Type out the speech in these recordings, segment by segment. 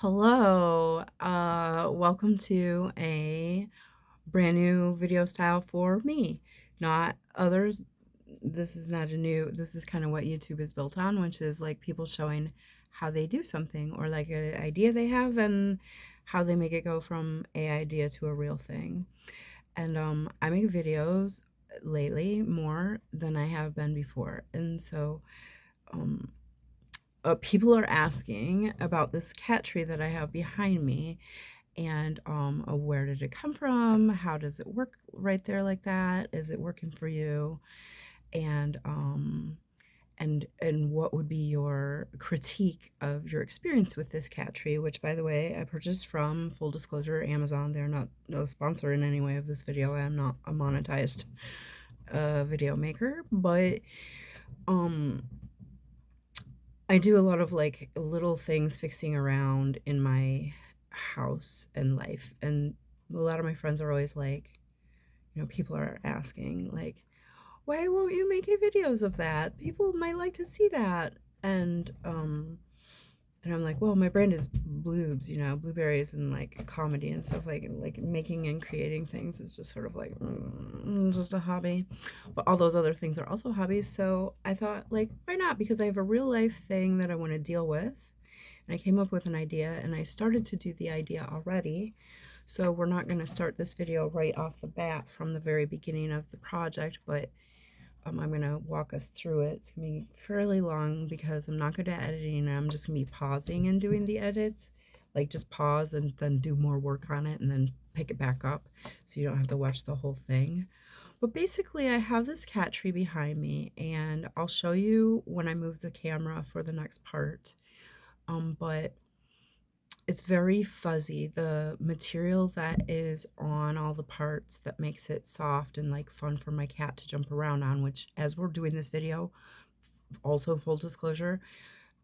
Hello, welcome to a brand new video style for me, not others. This is not a new, this is kind of what YouTube is built on, which is like people showing how they do something or like an idea they have and how they make it go from a idea to a real thing. And I make videos lately more than I have been before. And so um people are asking about this cat tree that I have behind me and where did it come from? How does it work right there like that? Is it working for you? And and what would be your critique of your experience with this cat tree, which by the way I purchased from, full disclosure, Amazon. They're not no sponsor in any way of this video. I am not a monetized video maker, but um I do a lot of like little things fixing around in my house and life. And a lot of my friends are always like, people are asking, like, why won't you make any videos of that? People might like to see that. And I'm like, well, my brand is bloobs, blueberries and like comedy and stuff, like making and creating things is just sort of like just a hobby. But all those other things are also hobbies. So I thought, like, why not? Because I have a real life thing that I want to deal with. And I came up with an idea and I started to do the idea already. So we're not going to start this video right off the bat from the very beginning of the project, but I'm going to walk us through it. It's going to be fairly long because I'm not good at editing. I'm just going to be pausing and doing the edits. Like just pause and then do more work on it and then pick it back up so you don't have to watch the whole thing. But basically I have this cat tree behind me and I'll show you when I move the camera for the next part. But it's very fuzzy. The material that is on all the parts that makes it soft and like fun for my cat to jump around on, which as we're doing this video, also full disclosure,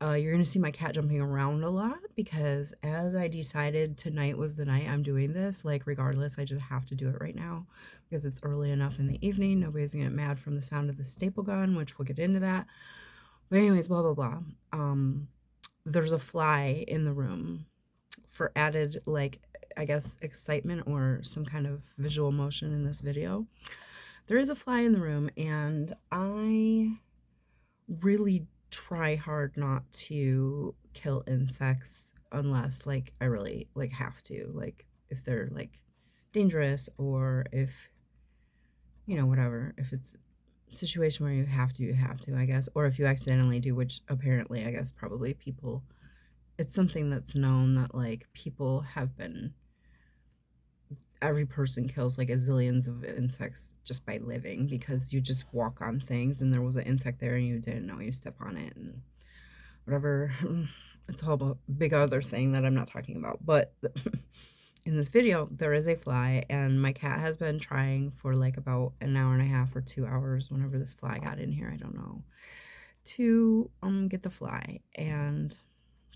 you're gonna see my cat jumping around a lot because as I decided tonight was the night I'm doing this, like regardless, I just have to do it right now because it's early enough in the evening. Nobody's gonna get mad from the sound of the staple gun, which we'll get into that. But anyways, blah, blah, blah. There's a fly in the room for added, like, I guess, excitement or some kind of visual motion in this video. There is a fly in the room, and I really try hard not to kill insects unless, like, I really, like, have to. Like, if they're, like, dangerous or if, whatever. If it's a situation where you have to, I guess. Or if you accidentally do, which apparently, I guess, probably people, it's something that's known that like people have been, every person kills like a zillions of insects just by living because you just walk on things and there was an insect there and you didn't know, you step on it and whatever. It's a whole big other thing that I'm not talking about, but in this video there is a fly and my cat has been trying for like about an hour and a half or 2 hours, whenever this fly got in here, I don't know, to get the fly. And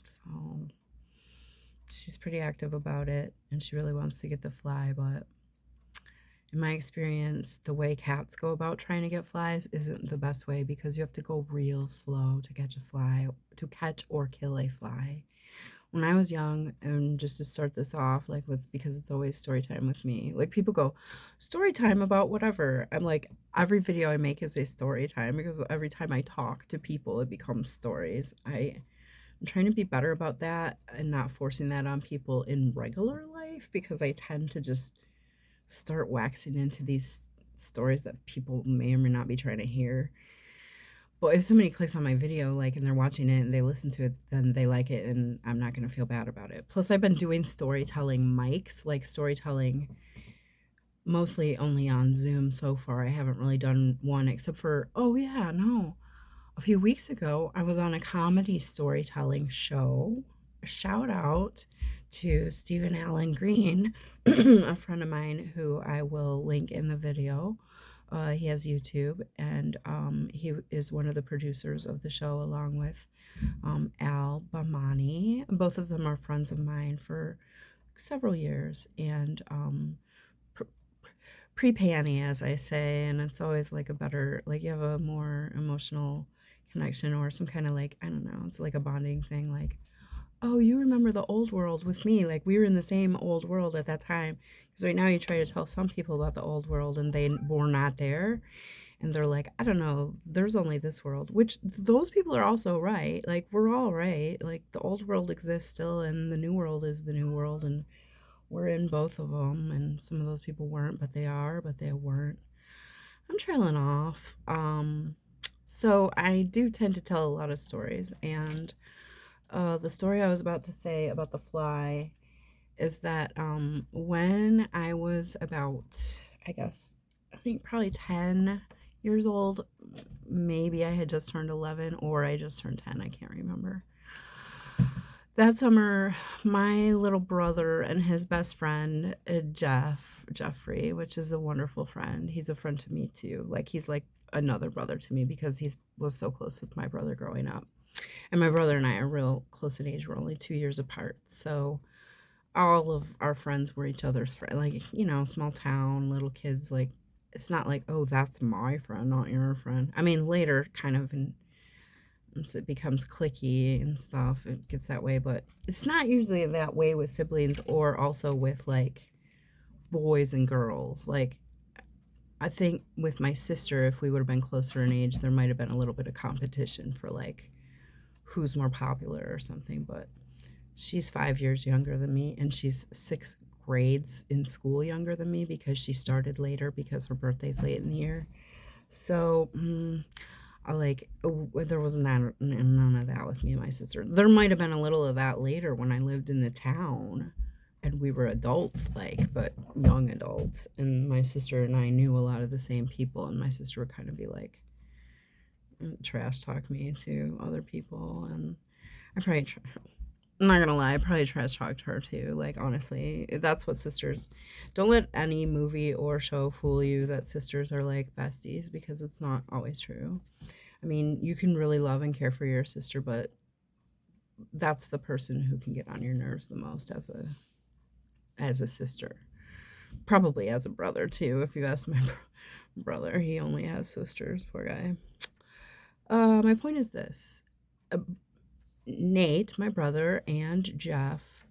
so she's pretty active about it and she really wants to get the fly, but in my experience, the way cats go about trying to get flies isn't the best way because you have to go real slow to catch a fly, to catch or kill a fly. When I was young, and just to start this off, like with, because it's always story time with me, like people go, story time about whatever. I'm like, every video I make is a story time because every time I talk to people, it becomes stories. I'm trying to be better about that and not forcing that on people in regular life because I tend to just start waxing into these stories that people may or may not be trying to hear. But if somebody clicks on my video, like, and they're watching it and they listen to it, then they like it and I'm not going to feel bad about it. Plus, I've been doing storytelling mics, like storytelling mostly only on Zoom so far. I haven't really done one except for, oh yeah, no. A few weeks ago, I was on a comedy storytelling show. Shout out to Stephen Allen Green, a friend of mine who I will link in the video. He has YouTube, and he is one of the producers of the show, along with Bahmani. Both of them are friends of mine for several years, and pre-panny, as I say, and it's always like a better, like you have a more emotional connection or some kind of like, I don't know, it's like a bonding thing. Like, oh, you remember the old world with me. Like, we were in the same old world at that time. Because right now you try to tell some people about the old world and they were not there. And they're like, I don't know, there's only this world, which those people are also right. Like, we're all right. Like, the old world exists still, and the new world is the new world. And we're in both of them. And some of those people weren't, but they are, but they weren't. I'm trailing off. So I do tend to tell a lot of stories. And the story I was about to say about the fly is that when I was about, I guess, I think probably 10 years old, maybe I had just turned 11 or I just turned 10, I can't remember. That summer, my little brother and his best friend, Jeffrey, which is a wonderful friend, he's a friend to me too. Like, he's like another brother to me because he was so close with my brother growing up. And my brother and I are real close in age. We're only 2 years apart. So all of our friends were each other's friends. Like, small town, little kids. Like, it's not like, oh, that's my friend, not your friend. I mean, later, kind of, and once it becomes clicky and stuff, it gets that way. But it's not usually that way with siblings or also with like boys and girls. Like, I think with my sister, if we would have been closer in age, there might have been a little bit of competition for like who's more popular or something. But she's 5 years younger than me, and she's 6 grades in school younger than me because she started later because her birthday's late in the year. So, I like, there wasn't none of that with me and my sister. There might have been a little of that later when I lived in the town and we were adults, like, but young adults. And my sister and I knew a lot of the same people, and my sister would kind of be like, trash talk me to other people. And I probably, I'm not gonna lie, I probably trash talked her too. Like, honestly, that's what sisters. Don't let any movie or show fool you that sisters are like besties, because it's not always true. I mean, you can really love and care for your sister, but that's the person who can get on your nerves the most as a sister. Probably as a brother too. If you ask my brother, he only has sisters. Poor guy. My point is this: uh, Nate, my brother, and Jeff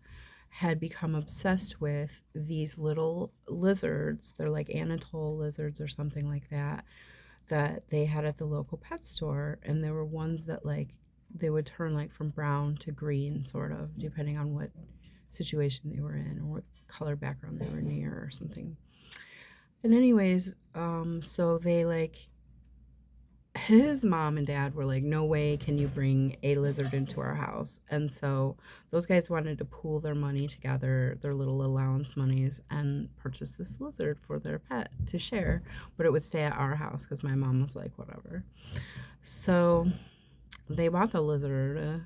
had become obsessed with these little lizards. They're like Anatole lizards or something like that, that they had at the local pet store. And there were ones that, like, they would turn like from brown to green, sort of, depending on what situation they were in or what color background they were near or something. And anyways, so they like, his mom and dad were like, no way can you bring a lizard into our house. And so those guys wanted to pool their money together, their little allowance monies, and purchase this lizard for their pet to share. But it would stay at our house because my mom was like, whatever. So they bought the lizard,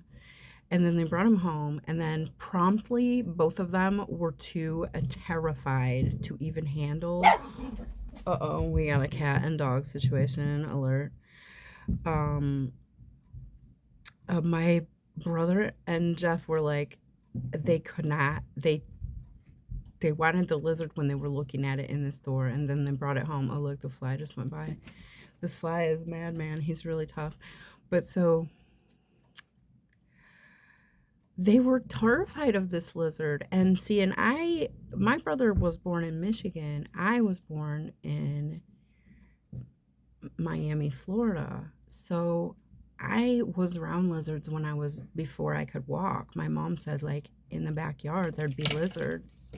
and then they brought him home. And then promptly, both of them were too terrified to even handle. Uh-oh, we got a cat and dog situation alert. um my brother and Jeff were like, they could not, they wanted the lizard when they were looking at it in the store, and then they brought it home. Oh, look, the fly just went by. This fly is madman, he's really tough. But so they were terrified of this lizard. And see, and my brother was born in Michigan, I was born in Miami, Florida. So I was around lizards when I was, before I could walk. My mom said, like, in the backyard there'd be lizards.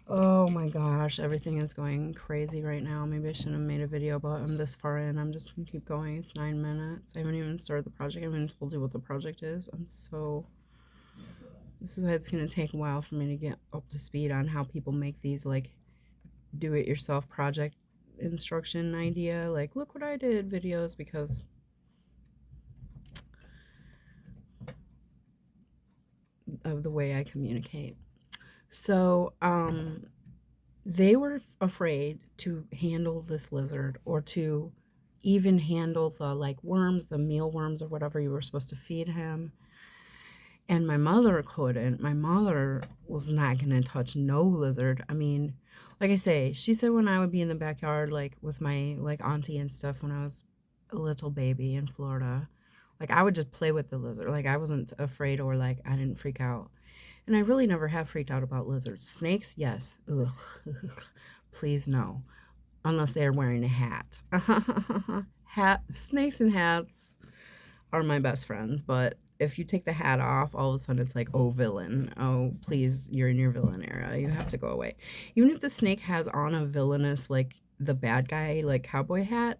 Oh my gosh, everything is going crazy right now. Maybe I shouldn't have made a video about them this far in. I'm just gonna keep going. It's 9 minutes. I haven't even started the project. I haven't even told you what the project is. This is why it's gonna take a while for me to get up to speed on how people make these, like, do it yourself project instruction idea, like, look what I did videos, because of the way I communicate. So they were afraid to handle this lizard, or to even handle the, like, worms, the mealworms or whatever you were supposed to feed him. And my mother couldn't. My mother was not gonna touch no lizard. I mean, like I say, she said when I would be in the backyard, like with my like auntie and stuff, when I was a little baby in Florida, Like I would just play with the lizard. Like I wasn't afraid or like I didn't freak out. And I really never have freaked out about lizards. Snakes, yes. Ugh. Please no. Unless they are wearing a hat. Snakes and hats are my best friends, but if you take the hat off, all of a sudden it's like, oh, villain. Oh, please, you're in your villain era. You have to go away. Even if the snake has on a villainous, like the bad guy, like cowboy hat,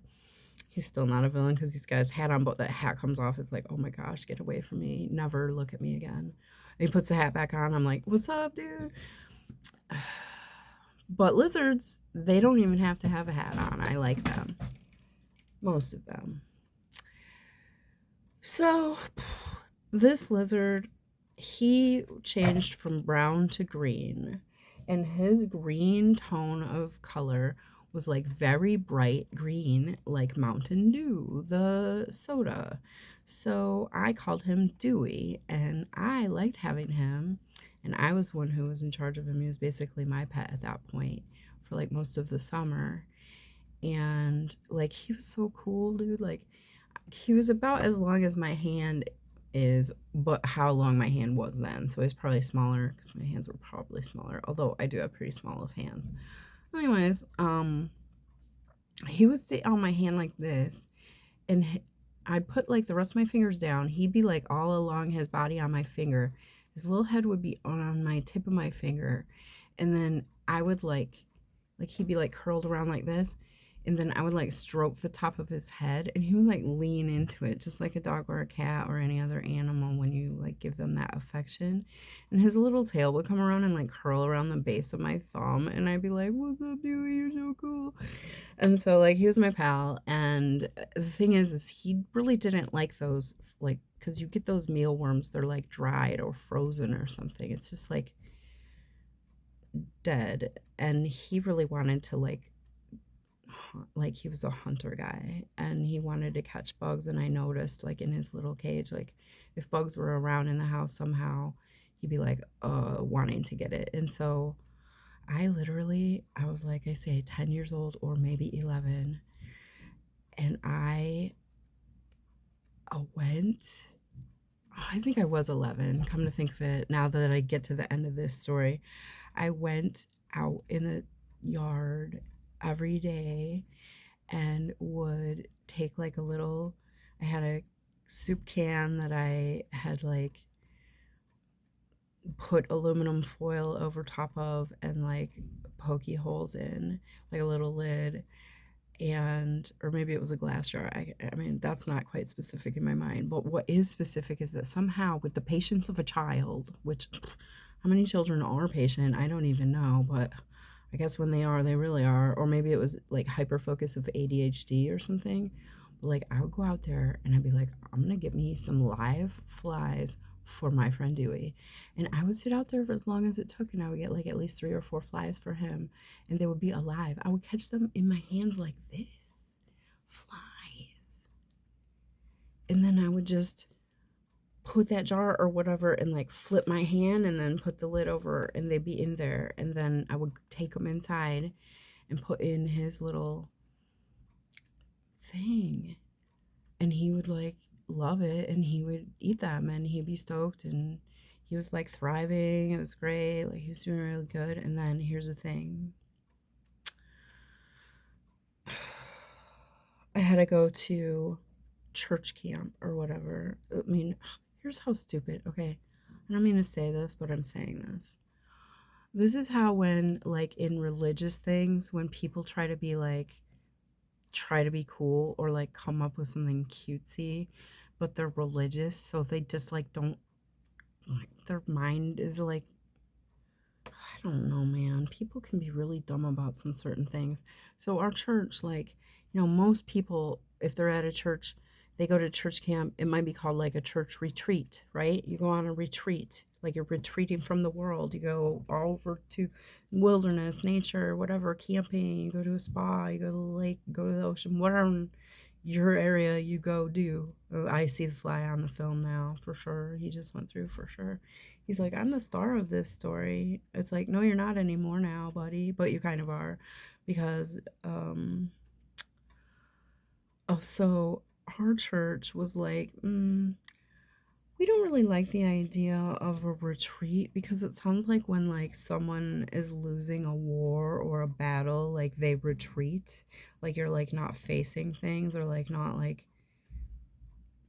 he's still not a villain because he's got his hat on, but that hat comes off. It's like, oh my gosh, get away from me. Never look at me again. And he puts the hat back on. I'm like, what's up, dude? But lizards, they don't even have to have a hat on. I like them. Most of them. So, this lizard, he changed from brown to green, and his green tone of color was like very bright green, like Mountain Dew, the soda. So I called him Dewey, and I liked having him. And I was one who was in charge of him. He was basically my pet at that point for like most of the summer. And like he was so cool, dude. Like he was about as long as my hand is, but how long my hand was then. So he's probably smaller because my hands were probably smaller. Although I do have pretty small of hands. Anyways, he would sit on my hand like this, and I'd put like the rest of my fingers down. He'd be like all along his body on my finger. His little head would be on my tip of my finger, and then I would like he'd be like curled around like this, and then I would like stroke the top of his head, and he would like lean into it just like a dog or a cat or any other animal when you like give them that affection. And his little tail would come around and like curl around the base of my thumb, and I'd be like, what's up, Dewey, you're so cool. And so like he was my pal, and the thing is he really didn't like those, like, because you get those mealworms, they're like dried or frozen or something. It's just dead. And he really wanted to like he was a hunter guy, and he wanted to catch bugs. And I noticed like in his little cage, like if bugs were around in the house somehow, he'd be like wanting to get it. And so I was like, I say 10 years old or maybe 11, and went, I think I was 11, come to think of it, now that I get to the end of this story. I went out in the yard every day and would take like a little, I had a soup can that I had like put aluminum foil over top of and like pokey holes in, like a little lid, and or maybe it was a glass jar. I mean that's not quite specific in my mind, but what is specific is that somehow with the patience of a child, which how many children are patient, I don't even know, but I guess when they are, they really are. Or maybe it was like hyper focus of ADHD or something. But like I would go out there and I'd be like, I'm gonna get me some live flies for my friend Dewey. And I would sit out there for as long as it took, and I would get like at least 3 or 4 flies for him, and they would be alive. I would catch them in my hands like this, flies. And then I would just put that jar or whatever and like flip my hand and then put the lid over, and they'd be in there. And then I would take them inside and put in his little thing, and he would like love it, and he would eat them, and he'd be stoked, and he was like thriving. It was great. Like he was doing really good. And then here's the thing. I had to go to church camp or whatever. I mean, here's how stupid. Okay. I don't mean to say this, but I'm saying this. This is how, when like in religious things, when people try to be cool or like come up with something cutesy, but they're religious, so they just like don't, like their mind is like, I don't know, man. People can be really dumb about some certain things. So our church, like, most people, if they're at a church, they go to church camp. It might be called like a church retreat, right? You go on a retreat, like you're retreating from the world. You go all over to wilderness, nature, whatever, camping. You go to a spa. You go to the lake. You go to the ocean. Whatever your area you go do. I see the fly on the film now for sure. He just went through for sure. He's like, I'm the star of this story. It's like, no, you're not anymore now, buddy, but you kind of are, because oh, so our church was like, we don't really like the idea of a retreat because it sounds like when like someone is losing a war or a battle, like they retreat, like you're like not facing things or like not like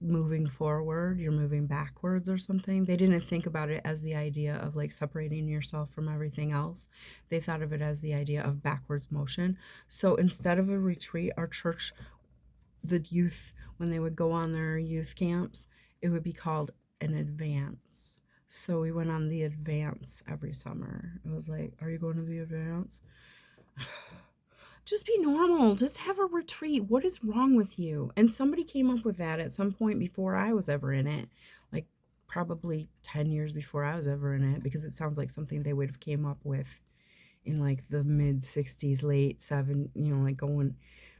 moving forward, you're moving backwards or something. They didn't think about it as the idea of like separating yourself from everything else. They thought of it as the idea of backwards motion. So instead of a retreat, our church, the youth, when they would go on their youth camps, it would be called an advance. So we went on the advance every summer. It was like, are you going to the advance? Just be normal. Just have a retreat. What is wrong with you? And somebody came up with that at some point before I was ever in it. Like probably 10 years before I was ever in it, because it sounds like something they would have came up with in like the mid 60s, late 7, like going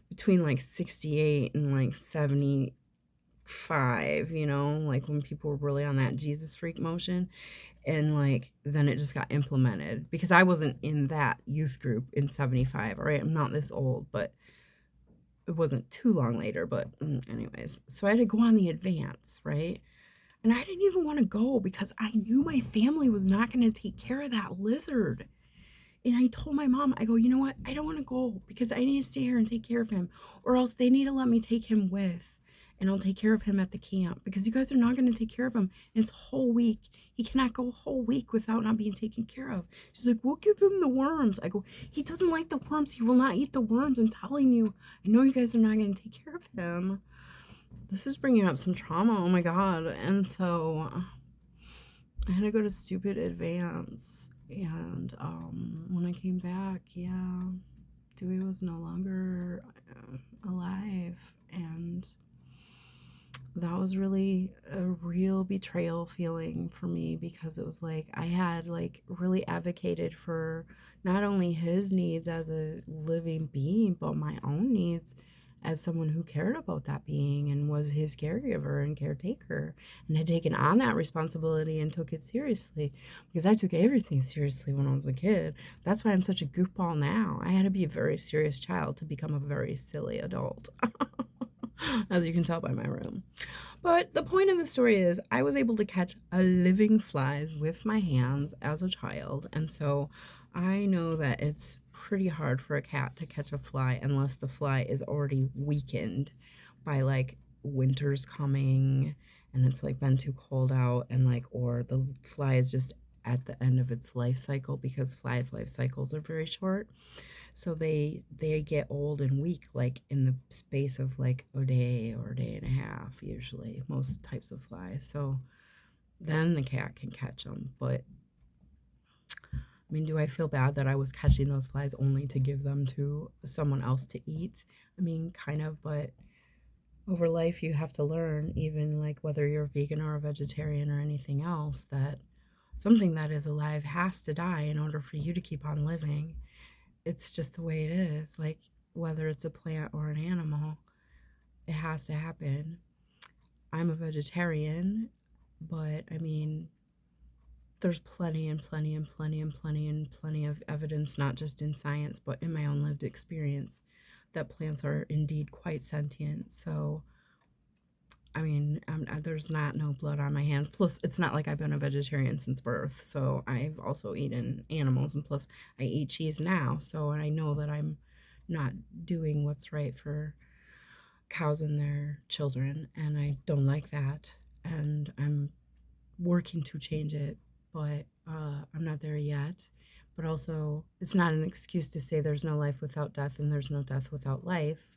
between like 68 and like 75, like when people were really on that Jesus freak motion. And like then it just got implemented because I wasn't in that youth group in 75. All right, I'm not this old, but it wasn't too long later. But anyways, so I had to go on the advance, right? And I didn't even want to go because I knew my family was not going to take care of that lizard. And I told my mom, I go, you know what? I don't want to go because I need to stay here and take care of him, or else they need to let me take him with, and I'll take care of him at the camp because you guys are not going to take care of him. And it's a whole week. He cannot go a whole week without not being taken care of. She's like, we'll give him the worms. I go, he doesn't like the worms. He will not eat the worms. I'm telling you. I know you guys are not going to take care of him. This is bringing up some trauma. Oh my God. And so I had to go to stupid advance. And when I came back, yeah, Dewey was no longer alive. And that was really a real betrayal feeling for me because it was like I had like really advocated for not only his needs as a living being, but my own needs as someone who cared about that being and was his caregiver and caretaker and had taken on that responsibility and took it seriously because I took everything seriously when I was a kid. That's why I'm such a goofball now. I had to be a very serious child to become a very silly adult. As you can tell by my room. But the point of the story is I was able to catch a living flies with my hands as a child. And so I know that it's pretty hard for a cat to catch a fly unless the fly is already weakened by like winter's coming and it's like been too cold out and like, or the fly is just at the end of its life cycle because flies' life cycles are very short. So they get old and weak like in the space of like a day or a day and a half, usually most types of flies. So then the cat can catch them. But I mean, do I feel bad that I was catching those flies only to give them to someone else to eat? I mean, kind of, but over life you have to learn, even like whether you're a vegan or a vegetarian or anything else, that something that is alive has to die in order for you to keep on living. It's just the way it is. Like whether it's a plant or an animal, it has to happen. I'm a vegetarian, but I mean, there's plenty and plenty and plenty and plenty and plenty of evidence, not just in science, but in my own lived experience, that plants are indeed quite sentient. So, I mean, there's not no blood on my hands. Plus, it's not like I've been a vegetarian since birth. So, I've also eaten animals, and plus, I eat cheese now. So, I know that I'm not doing what's right for cows and their children, and I don't like that. And I'm working to change it, but I'm not there yet. But also, it's not an excuse to say there's no life without death and there's no death without life.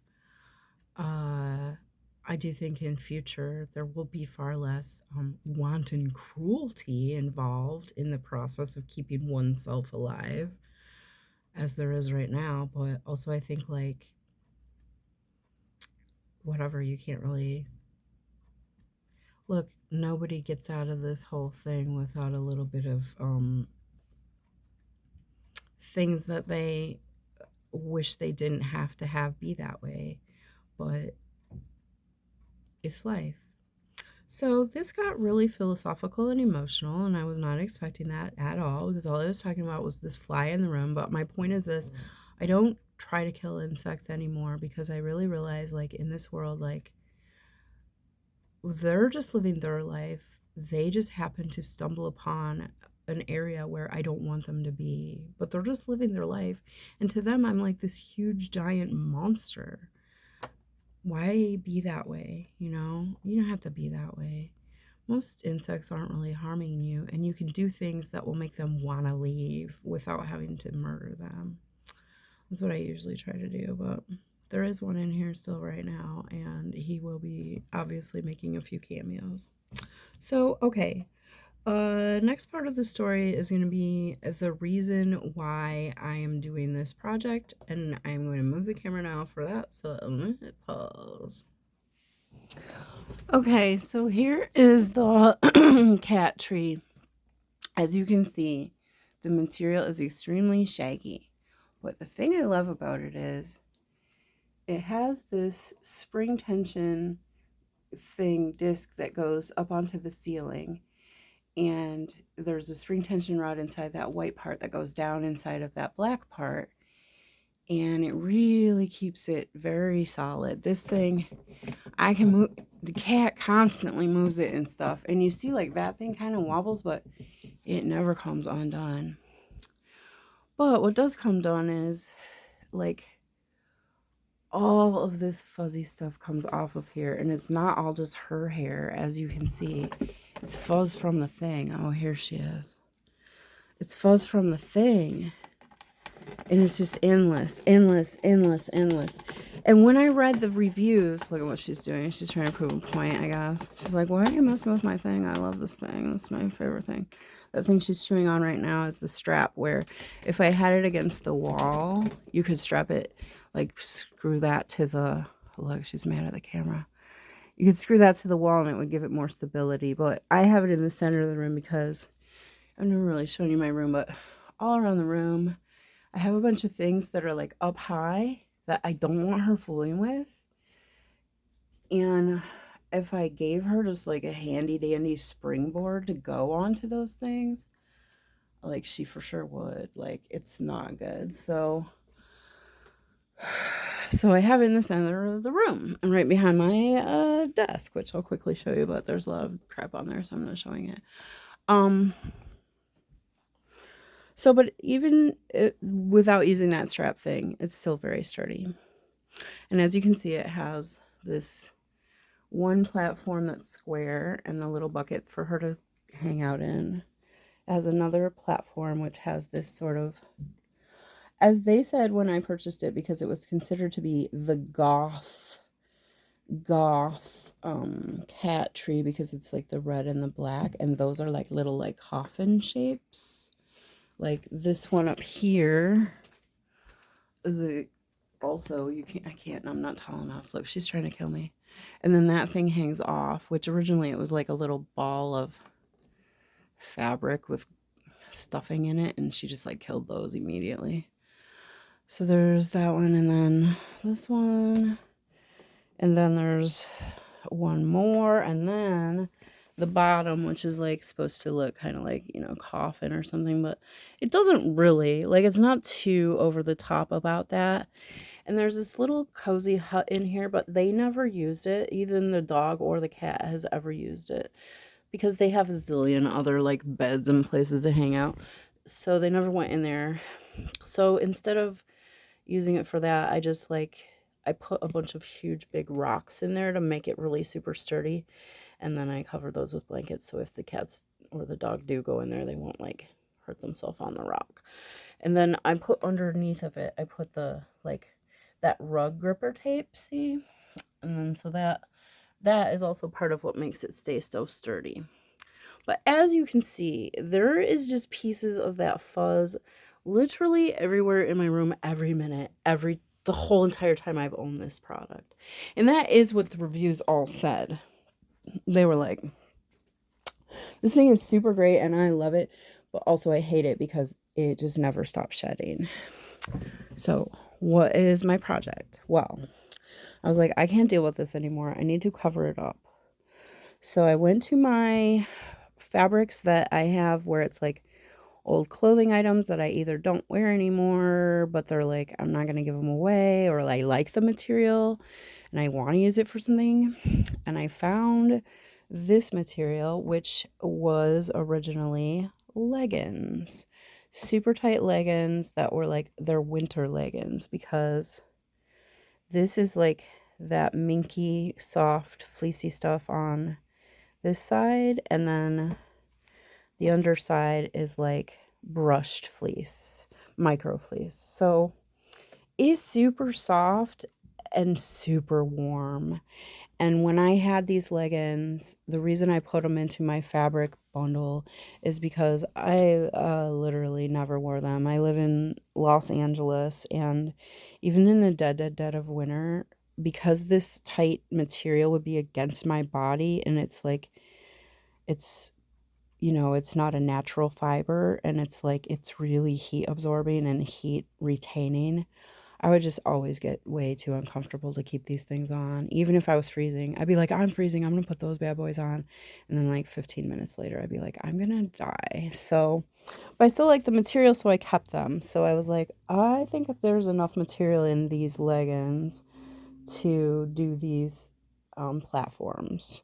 Uh, I do think in future there will be far less wanton cruelty involved in the process of keeping oneself alive as there is right now. But also, I think like whatever, you can't really look. Nobody gets out of this whole thing without a little bit of things that they wish they didn't have to have be that way, but it's life. So this got really philosophical and emotional, and I was not expecting that at all because all I was talking about was this fly in the room. But my point is this: I don't try to kill insects anymore because I really realize, like, in this world, like, they're just living their life. They just happen to stumble upon an area where I don't want them to be, but they're just living their life. And to them, I'm like this huge, giant monster. Why be that way? You know, you don't have to be that way. Most insects aren't really harming you, and you can do things that will make them want to leave without having to murder them. That's what I usually try to do, but there is one in here still right now, and he will be obviously making a few cameos. So, okay. Next part of the story is going to be the reason why I am doing this project, and I'm going to move the camera now for that, so I'm going to hit pause. Okay, so here is the cat tree. As you can see, the material is extremely shaggy. But the thing I love about it is it has this spring tension disc that goes up onto the ceiling, and there's a spring tension rod inside that white part that goes down inside of that black part, and it really keeps it very solid. This thing, I can move, the cat constantly moves it and stuff, and you see like that thing kind of wobbles, but it never comes undone. But what does come done is like all of this fuzzy stuff comes off of here, and it's not all just her hair, as you can see. It's fuzz from the thing. Oh, here she is. It's fuzz from the thing, and it's just endless, endless, endless, endless. And when I read the reviews, look at what she's doing. She's trying to prove a point, I guess. She's like, why are you messing with my thing? I love this thing. This is my favorite thing. The thing she's chewing on right now is the strap, where if I had it against the wall, you could strap it, like screw that to the, look, she's mad at the camera. You could screw that to the wall and it would give it more stability. But I have it in the center of the room because I've never really shown you my room, but all around the room, I have a bunch of things that are like up high that I don't want her fooling with. And if I gave her just like a handy dandy springboard to go onto those things, like she for sure would. Like, it's not good. So I have it in the center of the room and right behind my desk, which I'll quickly show you, but there's a lot of crap on there, so I'm not showing it. So, but even without using that strap thing, it's still very sturdy. And as you can see, it has this one platform that's square and the little bucket for her to hang out in. It has another platform which has this sort of, as they said when I purchased it, because it was considered to be the goth cat tree, because it's like the red and the black, and those are like little like coffin shapes. Like this one up here is a, also, I'm not tall enough. Look, she's trying to kill me. And then that thing hangs off, which originally it was like a little ball of fabric with stuffing in it, and she just like killed those immediately. So there's that one, and then this one, and then there's one more, and then the bottom, which is like supposed to look kind of like, you know, coffin or something, but it doesn't really. Like, it's not too over the top about that. And there's this little cozy hut in here, but they never used it. Even the dog or the cat has ever used it, because they have a zillion other like beds and places to hang out. So they never went in there. So instead of using it for that, I put a bunch of huge big rocks in there to make it really super sturdy. And then I cover those with blankets, so if the cats or the dog do go in there, they won't like hurt themselves on the rock. And then I put underneath of it, I put the like that rug gripper tape, see? And then so that is also part of what makes it stay so sturdy. But as you can see, there is just pieces of that fuzz literally everywhere in my room, every minute, the whole entire time I've owned this product. And that is what the reviews all said. They were like, this thing is super great and I love it, but also I hate it because it just never stops shedding. So what is my project? Well, I was like, I can't deal with this anymore. I need to cover it up. So I went to my fabrics that I have where it's like old clothing items that I either don't wear anymore, but they're like, I'm not going to give them away, or I like the material. and I want to use it for something. And I found this material, which was originally leggings, super tight leggings that were like their winter leggings, because this is like that minky, soft, fleecy stuff on this side, and then the underside is like brushed fleece, micro fleece. So it's super soft and super warm. And when I had these leggings, the reason I put them into my fabric bundle is because I literally never wore them. I live in Los Angeles, and even in the dead of winter, because this tight material would be against my body, and it's like, it's, it's not a natural fiber, and it's like, it's really heat absorbing and heat retaining. I would just always get way too uncomfortable to keep these things on. Even if I was freezing, I'd be like, I'm freezing, I'm gonna put those bad boys on. And then like 15 minutes later, I'd be like, I'm gonna die. So, but I still like the material, so I kept them. So I was like, I think if there's enough material in these leggings to do these platforms.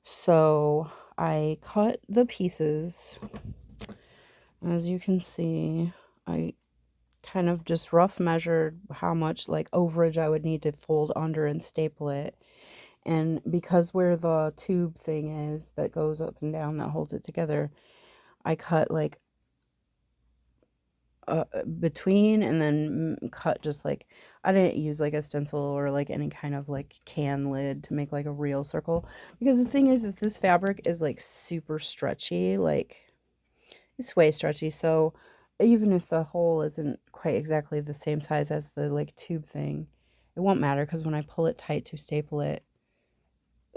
So I cut the pieces. As you can see, I kind of just rough measured how much like overage I would need to fold under and staple it. And because where the tube thing is that goes up and down that holds it together, I cut like between, and then cut just like, I didn't use like a stencil or like any kind of like can lid to make like a real circle, because the thing is this fabric is like super stretchy, like it's way stretchy. So even if the hole isn't quite exactly the same size as the like tube thing, it won't matter, because when I pull it tight to staple it,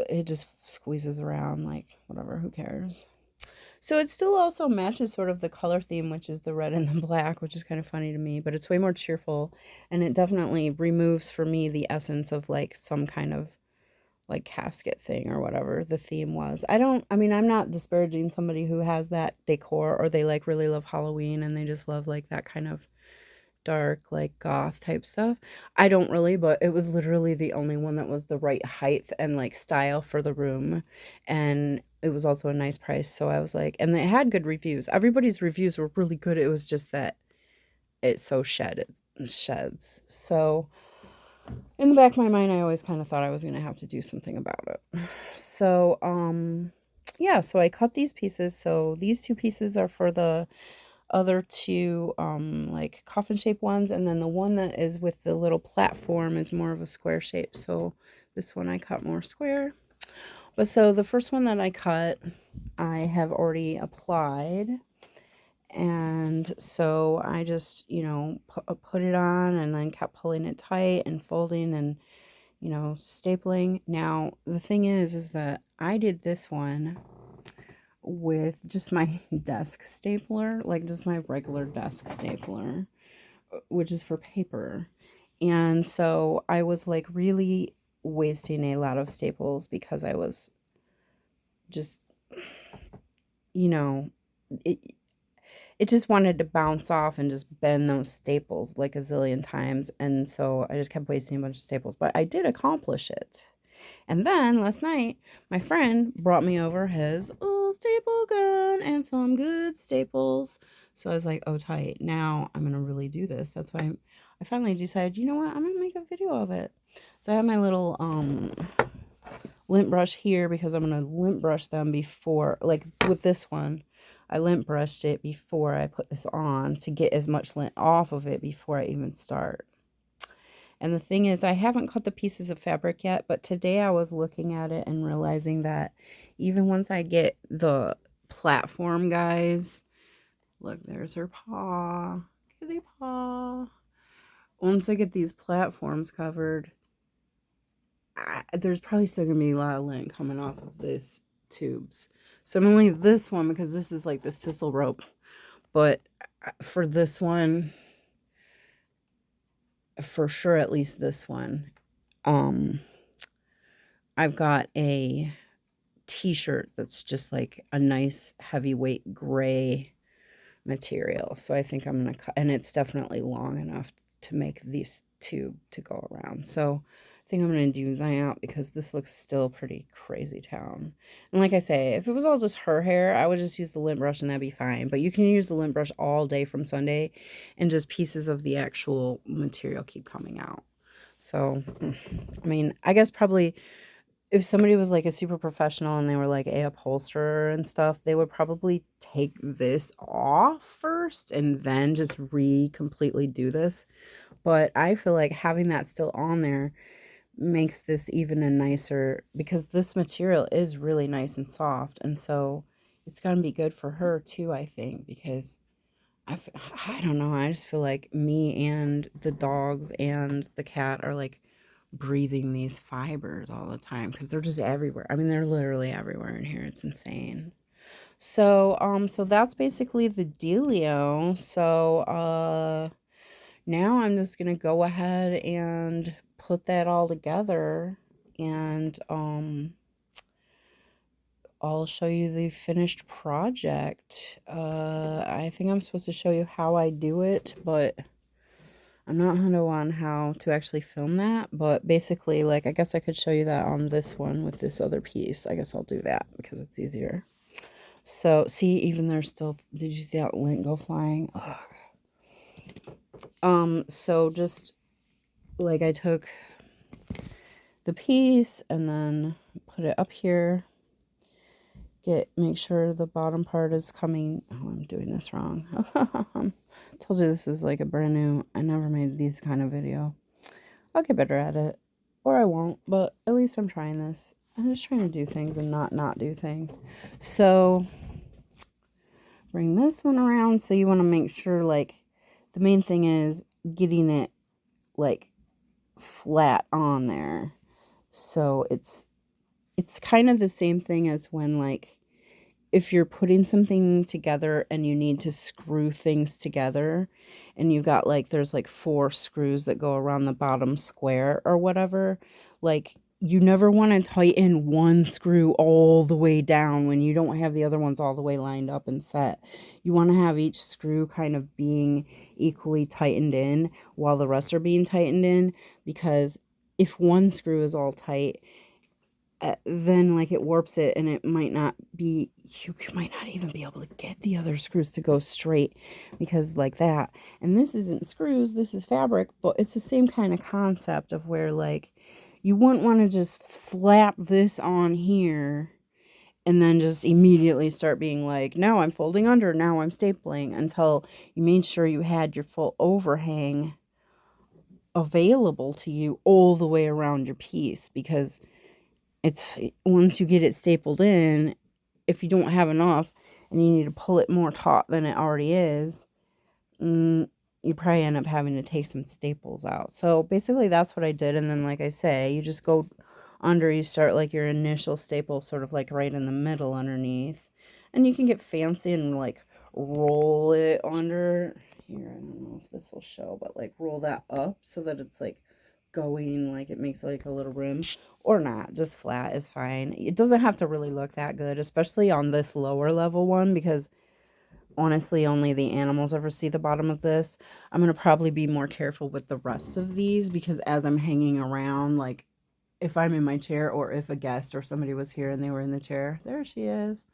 it just squeezes around, like whatever, who cares. So it still also matches sort of the color theme, which is the red and the black, which is kind of funny to me, but it's way more cheerful, and it definitely removes for me the essence of like some kind of like casket thing or whatever the theme was. I mean, I'm not disparaging somebody who has that decor, or they like really love Halloween and they just love like that kind of dark, like goth type stuff. I don't really, but it was literally the only one that was the right height and like style for the room. And it was also a nice price. So I was like, and it had good reviews. Everybody's reviews were really good. It was just that it's so sheds. So in the back of my mind, I always kind of thought I was going to have to do something about it. So, yeah, so I cut these pieces. So these two pieces are for the other two, like coffin shape ones. And then the one that is with the little platform is more of a square shape. So this one I cut more square. But so the first one that I cut, I have already applied. And so I just, put it on and then kept pulling it tight and folding and, stapling. Now, the thing is that I did this one with just my desk stapler, like just my regular desk stapler, which is for paper. And so I was like really wasting a lot of staples because I was just, you know, it, it just wanted to bounce off and just bend those staples like a zillion times. And so I just kept wasting a bunch of staples, but I did accomplish it. And then last night, my friend brought me over his staple gun and some good staples. So I was like, oh, tight. Now I'm going to really do this. That's why I finally decided, you know what? I'm going to make a video of it. So I have my little lint brush here because I'm going to lint brush them before, like with this one. I lint brushed it before I put this on to get as much lint off of it before I even start. And the thing is, I haven't cut the pieces of fabric yet, but today I was looking at it and realizing that even once I get the platform, guys, look, there's her paw, kitty paw. Once I get these platforms covered, there's probably still going to be a lot of lint coming off of this tubes. So I'm going to leave this one because this is like the sisal rope. But for this one, for sure, at least this one, I've got a t-shirt that's just like a nice heavyweight gray material. So I think I'm gonna cut, and it's definitely long enough to make these tube to go around. So I think I'm going to do that because this looks still pretty crazy town. And like I say, if it was all just her hair, I would just use the lint brush and that'd be fine. But you can use the lint brush all day from Sunday and just pieces of the actual material keep coming out. So, I mean, I guess probably if somebody was like a super professional and they were like a upholsterer and stuff, they would probably take this off first and then just completely do this. But I feel like having that still on there makes this even a nicer, because this material is really nice and soft, and so it's going to be good for her too, I think, because I don't know, I just feel like me and the dogs and the cat are like breathing these fibers all the time because they're just everywhere. I mean, they're literally everywhere in here. It's insane. So that's basically the dealio. Now I'm just gonna go ahead and put that all together, and I'll show you the finished project. I think I'm supposed to show you how I do it, but I'm not 100 on how to actually film that. But basically, like, I guess I could show you that on this one with this other piece. I guess I'll do that because it's easier. So, see, even there's still, did you see that lint go flying? Ugh. So just like I took the piece and then put it up here, make sure the bottom part is coming. Oh, I'm doing this wrong. Told you this is like a brand new, I never made these kind of video. I'll get better at it, or I won't, but at least I'm trying this. I'm just trying to do things and not do things. So bring this one around. So you want to make sure, like, the main thing is getting it like flat on there. So it's kind of the same thing as when, like, if you're putting something together and you need to screw things together and you got like, there's like 4 screws that go around the bottom square or whatever, like, you never want to tighten one screw all the way down when you don't have the other ones all the way lined up and set. You want to have each screw kind of being equally tightened in while the rest are being tightened in, because if one screw is all tight, then like it warps it and it might not be, you might not even be able to get the other screws to go straight because like that. And this isn't screws, this is fabric, but it's the same kind of concept of where, like, you wouldn't want to just slap this on here and then just immediately start being like, now I'm folding under, now I'm stapling, until you made sure you had your full overhang available to you all the way around your piece. Because it's, once you get it stapled in, if you don't have enough and you need to pull it more taut than it already is, you probably end up having to take some staples out. So basically that's what I did. And then, like I say, you just go under, you start like your initial staple sort of like right in the middle underneath, and you can get fancy and like roll it under here. I don't know if this will show, but like roll that up so that it's like going, like it makes like a little rim, or not, just flat is fine. It doesn't have to really look that good, especially on this lower level one, because honestly only the animals ever see the bottom of this. I'm going to probably be more careful with the rest of these, because as I'm hanging around, like if I'm in my chair or if a guest or somebody was here and they were in the chair, there she is,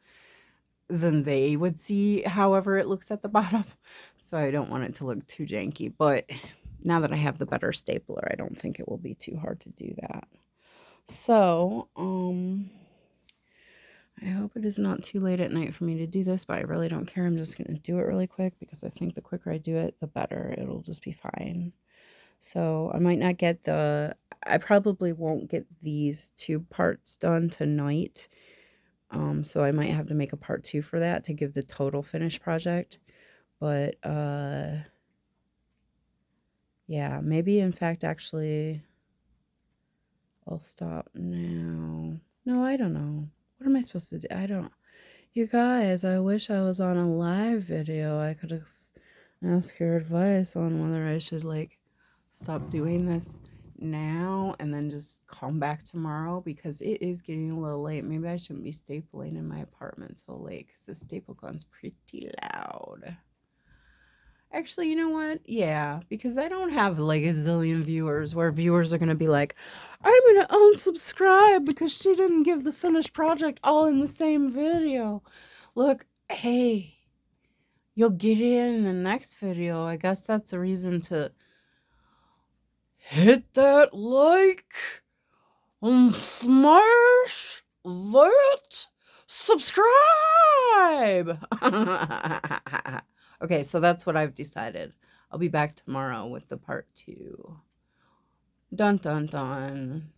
then they would see however it looks at the bottom. So I don't want it to look too janky, but now that I have the better stapler, I don't think it will be too hard to do that. So, I hope it is not too late at night for me to do this, but I really don't care. I'm just going to do it really quick because I think the quicker I do it, the better. It'll just be fine. So I might not get I probably won't get these 2 parts done tonight. So I might have to make a part 2 for that to give the total finished project. But, yeah, maybe in fact, actually, I'll stop now. No, I don't know. What am I supposed to do? I don't. You guys, I wish I was on a live video. I could ask your advice on whether I should, like, stop doing this now and then just come back tomorrow, because it is getting a little late. Maybe I shouldn't be stapling in my apartment so late because the staple gun's pretty loud. Actually, you know what? Yeah, because I don't have like a zillion viewers where viewers are going to be like, I'm going to unsubscribe because she didn't give the finished project all in the same video. Look, hey, you'll get it in the next video. I guess that's a reason to hit that like and smash that subscribe. Okay, so that's what I've decided. I'll be back tomorrow with the part 2. Dun dun dun.